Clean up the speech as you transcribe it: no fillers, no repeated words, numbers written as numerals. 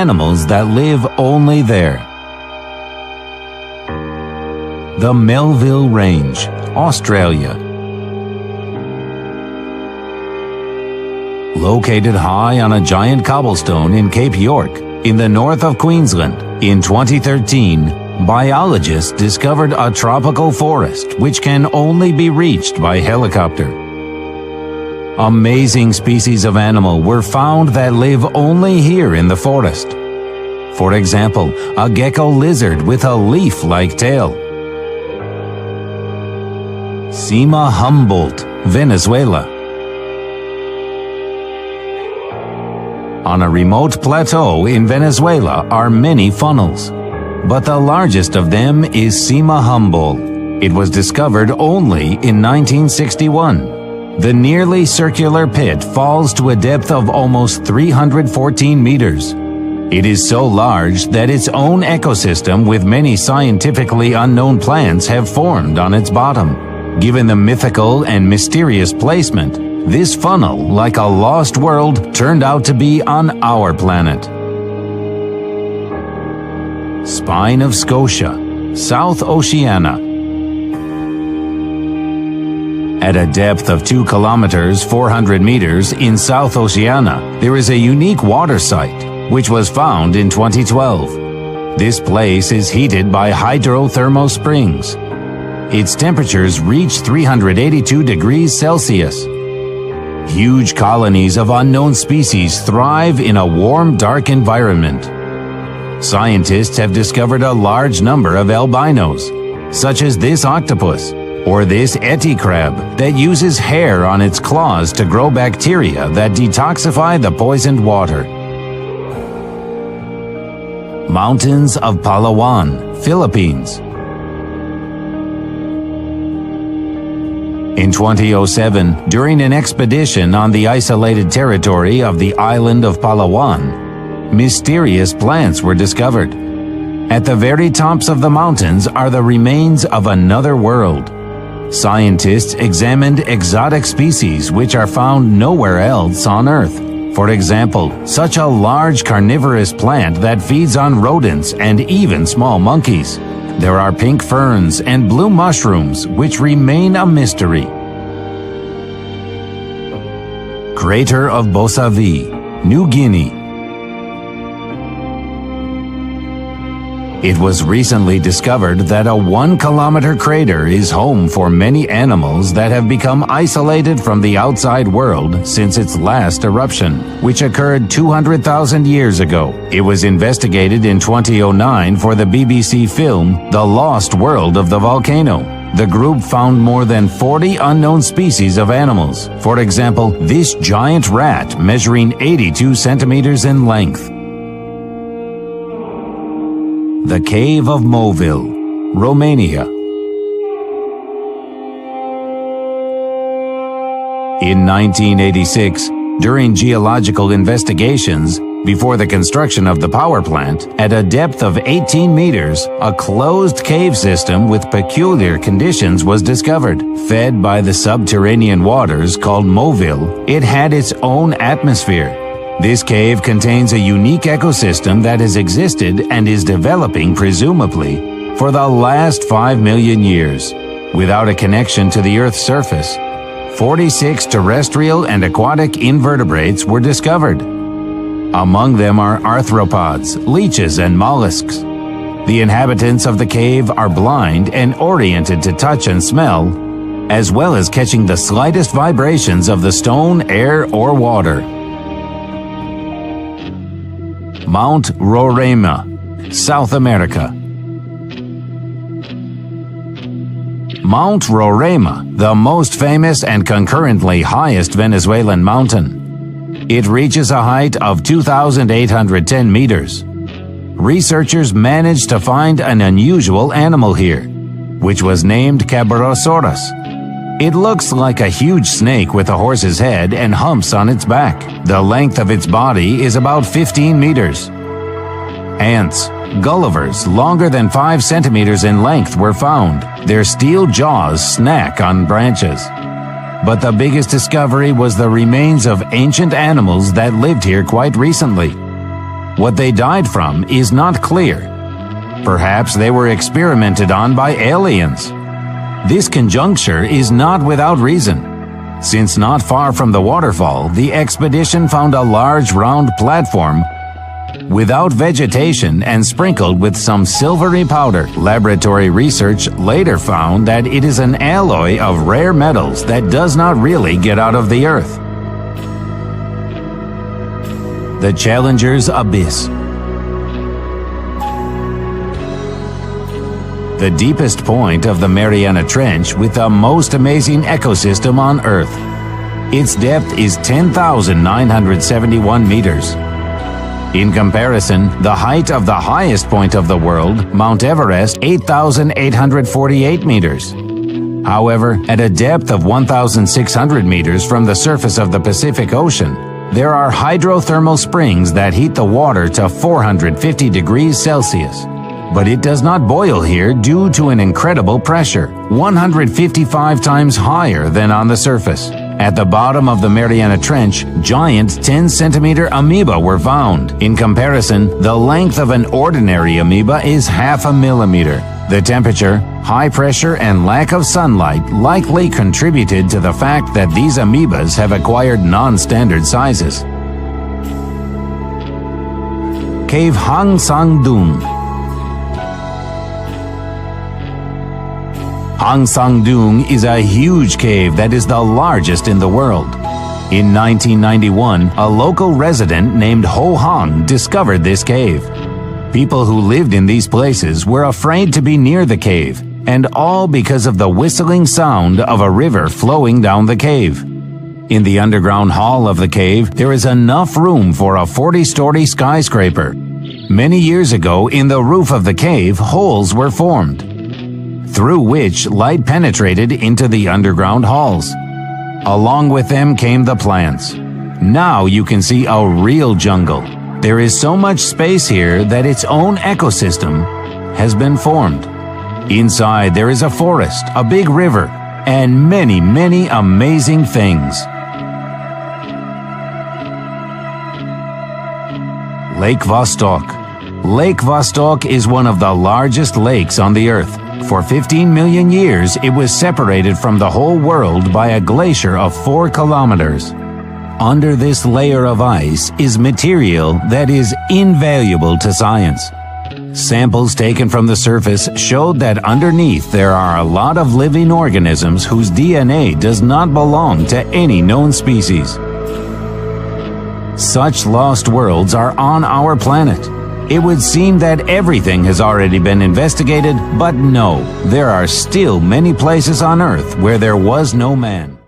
animals that live only there. The Melville Range, Australia. Located high on a giant cobblestone in Cape York, in the north of Queensland, in 2013, biologists discovered a tropical forest which can only be reached by helicopter. Amazing species of animal were found that live only here in the forest. For example, a gecko lizard with a leaf-like tail. Sima Humboldt, Venezuela. On a remote plateau in Venezuela are many funnels, but the largest of them is Sima Humboldt. It was discovered only in 1961. The nearly circular pit falls to a depth of almost 314 meters. It is so large that its own ecosystem with many scientifically unknown plants have formed on its bottom. Given the mythical and mysterious placement, this funnel, like a lost world, turned out to be on our planet. Spine of Scotia, South Oceania. At a depth of 2 kilometers 400 meters in South Oceania, there is a unique water site, which was found in 2012. This place is heated by hydrothermal springs. Its temperatures reach 382 degrees Celsius. Huge colonies of unknown species thrive in a warm, dark environment. Scientists have discovered a large number of albinos, such as this octopus, or this Eti crab that uses hair on its claws to grow bacteria that detoxify the poisoned water. Mountains of Palawan, Philippines. In 2007, during an expedition on the isolated territory of the island of Palawan, mysterious plants were discovered. At the very tops of the mountains are the remains of another world. Scientists examined exotic species which are found nowhere else on Earth. For example, such a large carnivorous plant that feeds on rodents and even small monkeys. There are pink ferns and blue mushrooms which remain a mystery. Crater of Bosavi, New Guinea. It was recently discovered that a 1-kilometer crater is home for many animals that have become isolated from the outside world since its last eruption, which occurred 200,000 years ago. It was investigated in 2009 for the BBC film The Lost World of the Volcano. The group found more than 40 unknown species of animals. For example, this giant rat measuring 82 centimeters in length. The Cave of Moville, Romania. In 1986, during geological investigations, before the construction of the power plant, at a depth of 18 meters, a closed cave system with peculiar conditions was discovered. Fed by the subterranean waters called Moville, it had its own atmosphere. This cave contains a unique ecosystem that has existed and is developing, presumably, for the last 5 million years. Without a connection to the Earth's surface, 46 terrestrial and aquatic invertebrates were discovered. Among them are arthropods, leeches, and mollusks. The inhabitants of the cave are blind and oriented to touch and smell, as well as catching the slightest vibrations of the stone, air, or water. Mount Roraima, South America. Mount Roraima, the most famous and concurrently highest Venezuelan mountain. It reaches a height of 2,810 meters. Researchers managed to find an unusual animal here, which was named Cabrosaurus. It looks like a huge snake with a horse's head and humps on its back. The length of its body is about 15 meters. Ants, Gullivers longer than 5 centimeters in length were found. Their steel jaws snack on branches. But the biggest discovery was the remains of ancient animals that lived here quite recently. What they died from is not clear. Perhaps they were experimented on by aliens. This conjecture is not without reason, since not far from the waterfall, the expedition found a large round platform without vegetation and sprinkled with some silvery powder. Laboratory research later found that it is an alloy of rare metals that does not really get out of the earth. The Challenger's Abyss. The deepest point of the Mariana Trench with the most amazing ecosystem on Earth. Its depth is 10,971 meters. In comparison, the height of the highest point of the world, Mount Everest, 8,848 meters. However, at a depth of 1,600 meters from the surface of the Pacific Ocean, there are hydrothermal springs that heat the water to 450 degrees Celsius. But it does not boil here due to an incredible pressure, 155 times higher than on the surface. At the bottom of the Mariana Trench, giant 10-centimeter amoeba were found. In comparison, the length of an ordinary amoeba is half a millimeter. The temperature, high pressure, and lack of sunlight likely contributed to the fact that these amoebas have acquired non-standard sizes. Cave Hang Sang Dung. Hang Sang Dung is a huge cave that is the largest in the world. In 1991, a local resident named Ho Hang discovered this cave. People who lived in these places were afraid to be near the cave, and all because of the whistling sound of a river flowing down the cave. In the underground hall of the cave, there is enough room for a 40-story skyscraper. Many years ago, in the roof of the cave, holes were formed, through which light penetrated into the underground halls. Along with them came the plants. Now you can see a real jungle. There is so much space here that its own ecosystem has been formed. Inside there is a forest, a big river, and many, many amazing things. Lake Vostok. Lake Vostok is one of the largest lakes on the Earth. For 15 million years, it was separated from the whole world by a glacier of 4 kilometers. Under this layer of ice is material that is invaluable to science. Samples taken from the surface showed that underneath there are a lot of living organisms whose DNA does not belong to any known species. Such lost worlds are on our planet. It would seem that everything has already been investigated, but no, there are still many places on Earth where there was no man.